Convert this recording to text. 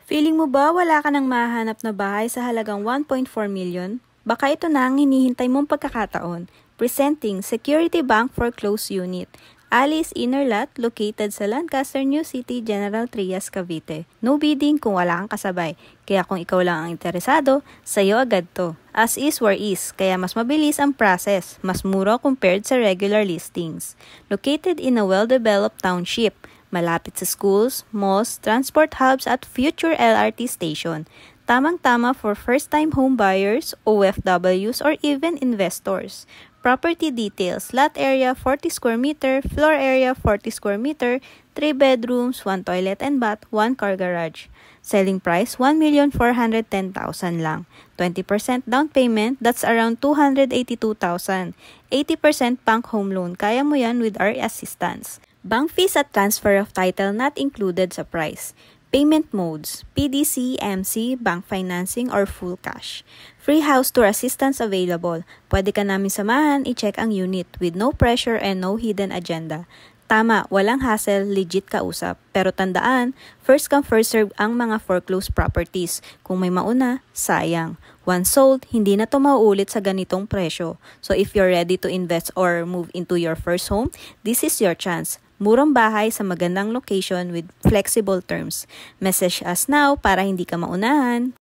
Feeling mo ba wala ka nang mahanap na bahay sa halagang 1.4 million? Baka ito na ang hinihintay mong pagkakataon. Presenting Security Bank Foreclosed Unit. Alice Inner Lot located sa Lancaster, New City, General Trias, Cavite. No bidding kung wala kang kasabay. Kaya kung ikaw lang ang interesado, sa'yo agad to. As is where is, kaya mas mabilis ang process, mas mura compared sa regular listings. Located in a well-developed township, malapit sa schools, malls, transport hubs at future LRT station. Tamang-tama for first-time home buyers, OFWs, or even investors. Property details: lot area 40 square meter, floor area 40 square meter, 3 bedrooms, 1 toilet and bath, 1 car garage. Selling price 1,410,000 lang. 20% down payment, that's around 282,000. 80% bank home loan, kaya mo yan with our assistance. Bank fees at transfer of title not included sa price. Payment modes: PDC, MC, bank financing, or full cash. Free house tour assistance available. Pwede ka namin samahan, i-check ang unit with no pressure and no hidden agenda. Tama, walang hassle, legit kausap. Pero tandaan, first come first serve ang mga foreclosed properties. Kung may mauna, sayang. Once sold, hindi na to mauulit sa ganitong presyo. So if you're ready to invest or move into your first home, this is your chance. Murang bahay sa magandang location with flexible terms. Message us now para hindi ka maunahan.